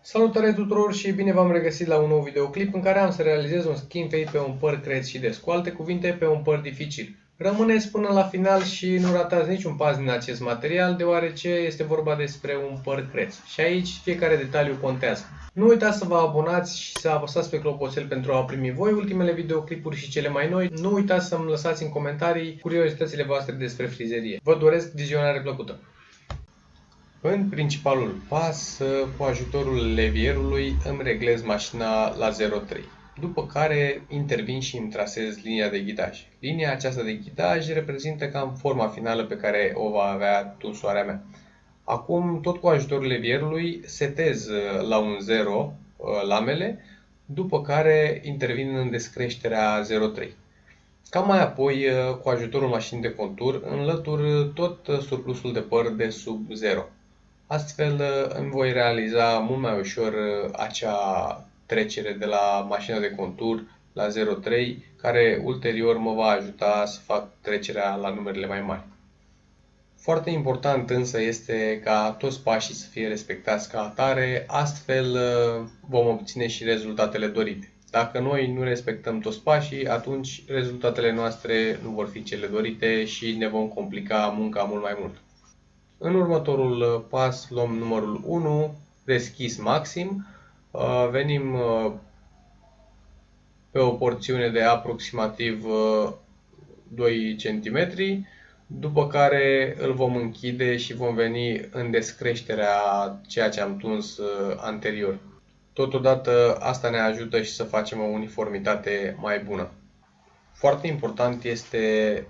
Salutare tuturor și bine v-am regăsit la un nou videoclip în care am să realizez un skin fade pe un păr creț și des, cu alte cuvinte pe un păr dificil. Rămâneți până la final și nu ratați niciun pas din acest material, deoarece este vorba despre un păr creț. Și aici fiecare detaliu contează. Nu uitați să vă abonați și să apăsați pe clopoțel pentru a primi voi ultimele videoclipuri și cele mai noi. Nu uitați să-mi lăsați în comentarii curiozitățile voastre despre frizerie. Vă doresc vizionare plăcută! În principalul pas, cu ajutorul levierului, îmi reglez mașina la 0,3. După care intervin și îmi trasez linia de ghidaj. Linia aceasta de ghidaj reprezintă cam forma finală pe care o va avea tunsoarea mea. Acum, tot cu ajutorul levierului, setez la un 0 lamele, după care intervin în descreșterea 0,3. Cam mai apoi, cu ajutorul mașinii de contur, înlătur tot surplusul de păr de sub 0. Astfel îmi voi realiza mult mai ușor acea trecere de la mașina de contur la 0,3, care ulterior mă va ajuta să fac trecerea la numerele mai mari. Foarte important însă este ca toți pașii să fie respectați ca atare, astfel vom obține și rezultatele dorite. Dacă noi nu respectăm toți pașii, atunci rezultatele noastre nu vor fi cele dorite și ne vom complica munca mult mai mult. În următorul pas luăm numărul 1, deschis maxim, venim pe o porțiune de aproximativ 2 cm, după care îl vom închide și vom veni în descreșterea ceea ce am tuns anterior. Totodată asta ne ajută și să facem o uniformitate mai bună. Foarte important este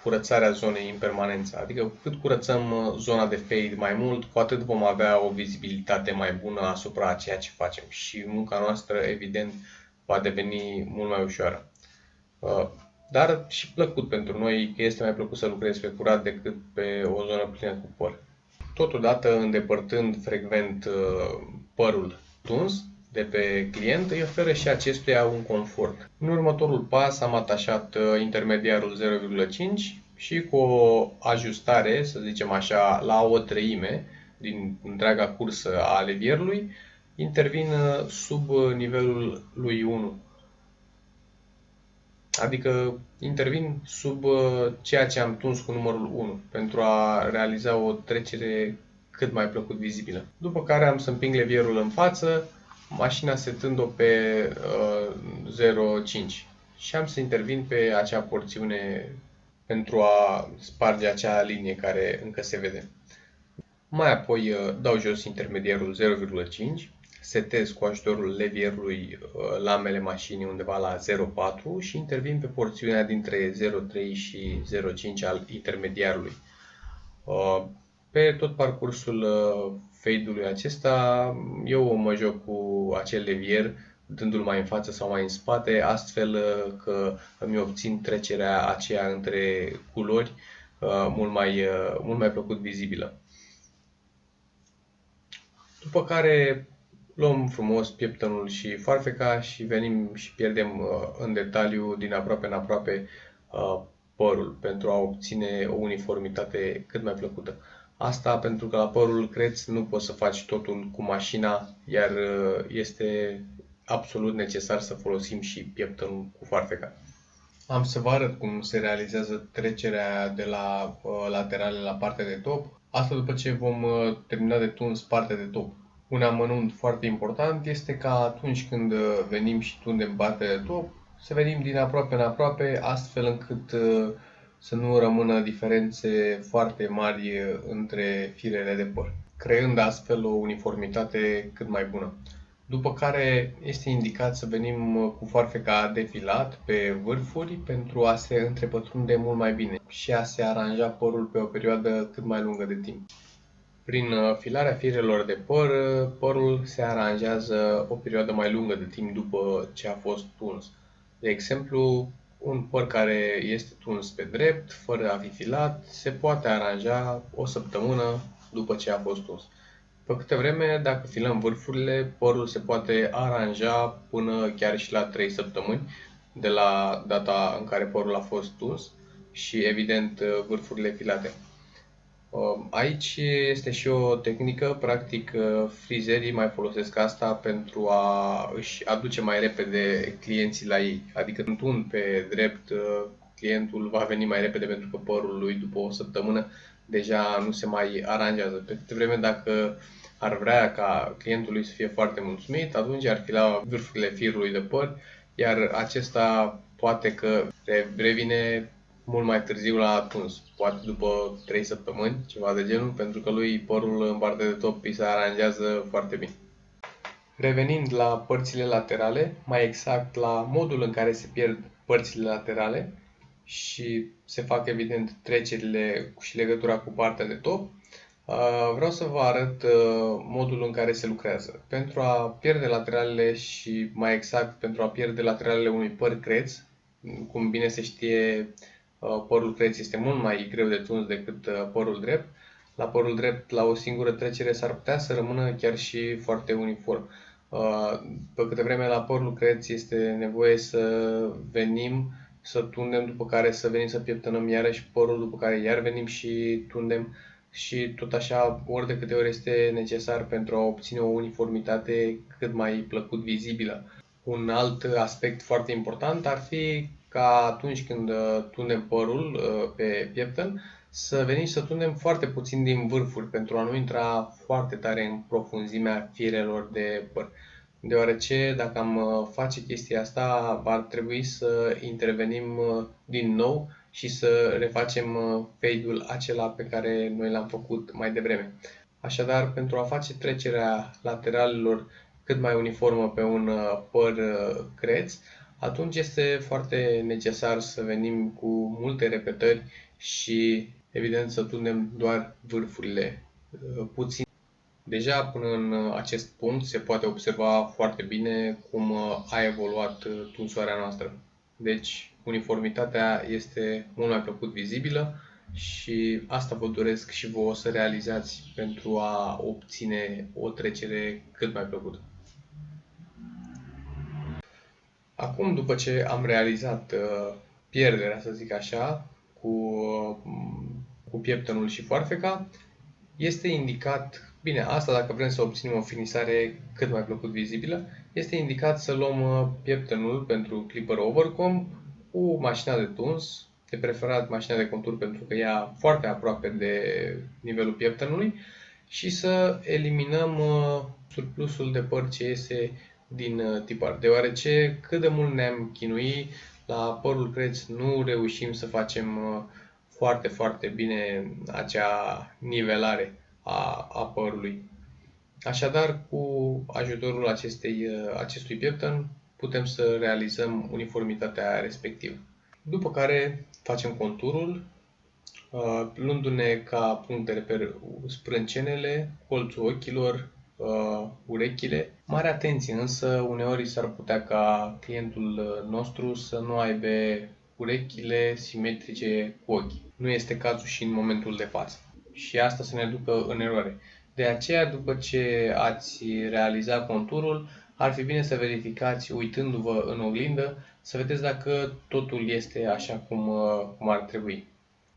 curățarea zonei în permanență, adică cu cât curățăm zona de fade mai mult, cu atât vom avea o vizibilitate mai bună asupra ceea ce facem și munca noastră, evident, va deveni mult mai ușoară. Dar și plăcut pentru noi, că este mai plăcut să lucrezi pe curat decât pe o zonă plină cu păr. Totodată, îndepărtând frecvent părul tuns de pe client, îi oferă și acestuia un confort. În următorul pas am atașat intermediarul 0,5 și cu o ajustare, să zicem așa, la o treime din întreaga cursă a levierului, intervin sub nivelul lui 1. Adică intervin sub ceea ce am tuns cu numărul 1 pentru a realiza o trecere cât mai plăcut vizibilă. După care am să împing levierul în față, mașina setând-o pe 0,5 și am să intervin pe acea porțiune pentru a sparge acea linie care încă se vede. Mai apoi dau jos intermediarul 0,5, setez cu ajutorul levierului lamele mașinii undeva la 0,4 și intervin pe porțiunea dintre 0,3 și 0,5 al intermediarului. Pe tot parcursul fade-ului acesta, eu mă joc cu acel levier, dându-l mai în față sau mai în spate, astfel că îmi obțin trecerea aceea între culori mult mai plăcut vizibilă. După care luăm frumos pieptănul și farfeca și venim și pierdem în detaliu, din aproape în aproape, părul pentru a obține o uniformitate cât mai plăcută. Asta pentru că la părul creț nu poți să faci totul cu mașina, iar este absolut necesar să folosim și pieptănul cu farfeca. Am să vă arăt cum se realizează trecerea de la laterale la partea de top. Asta după ce vom termina de tuns partea de top. Un amănunt foarte important este ca atunci când venim și tundem partea de top, să venim din aproape în aproape, astfel încât să nu rămână diferențe foarte mari între firele de păr, creând astfel o uniformitate cât mai bună. După care este indicat să venim cu farfeca defilat pe vârfuri pentru a se întrepătrunde mult mai bine și a se aranja părul pe o perioadă cât mai lungă de timp. Prin filarea firelor de păr, părul se aranjează o perioadă mai lungă de timp după ce a fost tuns. De exemplu, un păr care este tuns pe drept, fără a fi filat, se poate aranja o săptămână după ce a fost tuns. Pe câte vreme, dacă filăm vârfurile, părul se poate aranja până chiar și la 3 săptămâni de la data în care părul a fost tuns și, evident, vârfurile filate. Aici este și o tehnică, practic frizerii mai folosesc asta pentru a își aduce mai repede clienții la ei. Adică când tun pe drept, clientul va veni mai repede pentru că părul lui după o săptămână deja nu se mai aranjează. Pe câte vreme dacă ar vrea ca clientul lui să fie foarte mulțumit, atunci ar fila vârfurile firului de păr, iar acesta poate că revine mult mai târziu la tuns, poate după 3 săptămâni, ceva de genul, pentru că lui părul în partea de top îi se aranjează foarte bine. Revenind la părțile laterale, mai exact la modul în care se pierd părțile laterale și se fac evident trecerile și legătura cu partea de top, vreau să vă arăt modul în care se lucrează. Pentru a pierde lateralele și mai exact pentru a pierde lateralele unui păr creț, cum bine se știe, părul creț este mult mai greu de tuns decât părul drept. La părul drept, la o singură trecere, s-ar putea să rămână chiar și foarte uniform. Pe câte vreme la părul creț este nevoie să venim, să tundem, după care să venim să pieptănăm iarăși părul, după care iar venim și tundem și tot așa ori de câte ori este necesar pentru a obține o uniformitate cât mai plăcut vizibilă. Un alt aspect foarte important ar fi ca atunci când tundem părul pe pieptăn, să venim să tundem foarte puțin din vârfuri pentru a nu intra foarte tare în profunzimea firelor de păr. Deoarece dacă am face chestia asta, ar trebui să intervenim din nou și să refacem fade-ul acela pe care noi l-am făcut mai devreme. Așadar, pentru a face trecerea lateralelor cât mai uniformă pe un păr creț, atunci este foarte necesar să venim cu multe repetări și, evident, să tundem doar vârfurile puțin. Deja până în acest punct se poate observa foarte bine cum a evoluat tunsoarea noastră. Deci, uniformitatea este mult mai plăcut vizibilă și asta vă doresc și vouă să realizați pentru a obține o trecere cât mai plăcută. Acum, după ce am realizat pierderea, să zic așa, cu pieptănul și foarfeca, este indicat, bine, asta dacă vrem să obținem o finisare cât mai plăcut vizibilă, este indicat să luăm pieptănul pentru clipper overcomb cu mașina de tuns, de preferat mașina de contur pentru că ea foarte aproape de nivelul pieptănului, și să eliminăm surplusul de păr ce iese din tipar, deoarece cât de mult ne-am chinui, la părul creț nu reușim să facem foarte, foarte bine acea nivelare a părului. Așadar, cu ajutorul acestui pieptăn putem să realizăm uniformitatea respectivă. După care facem conturul, luându-ne ca punct de reper sprâncenele, colțul ochilor, urechile. Mare atenție însă, uneori s-ar putea ca clientul nostru să nu aibă urechile simetrice cu ochii. Nu este cazul și în momentul de față. Și asta să ne ducă în eroare. De aceea, după ce ați realizat conturul, ar fi bine să verificați uitându-vă în oglindă, să vedeți dacă totul este așa cum ar trebui.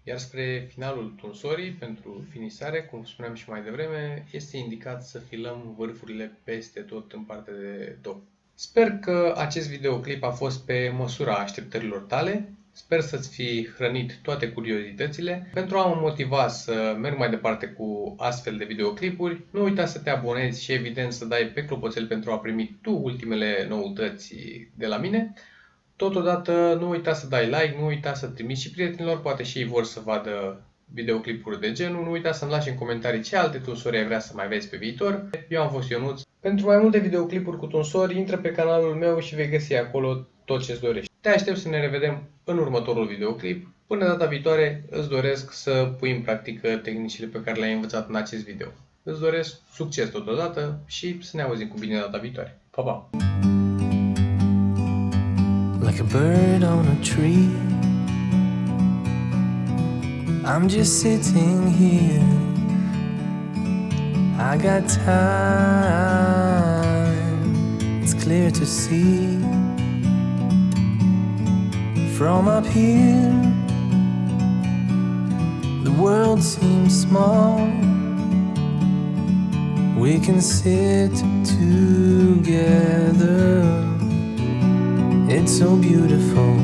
Iar spre finalul tunsorii, pentru finisare, cum spuneam și mai devreme, este indicat să filăm vârfurile peste tot în partea de top. Sper că acest videoclip a fost pe măsura așteptărilor tale. Sper să-ți fi hrănit toate curiozitățile. Pentru a mă motiva să merg mai departe cu astfel de videoclipuri, nu uita să te abonezi și evident să dai pe clopoțel pentru a primi tu ultimele noutăți de la mine. Totodată nu uita să dai like, nu uita să trimiți și prietenilor, poate și ei vor să vadă videoclipuri de genul. Nu uita să-mi lași în comentarii ce alte tunsori ai vrea să mai vezi pe viitor. Eu am fost Ionuț. Pentru mai multe videoclipuri cu tunsori, intră pe canalul meu și vei găsi acolo tot ce-ți dorești. Te aștept să ne revedem în următorul videoclip. Până data viitoare, îți doresc să pui în practică tehnicile pe care le-ai învățat în acest video. Îți doresc succes totodată și să ne auzim cu bine data viitoare. Pa, pa! Like a bird on a tree, I'm just sitting here. I got time, it's clear to see. From up here, the world seems small, we can sit together. It's so beautiful.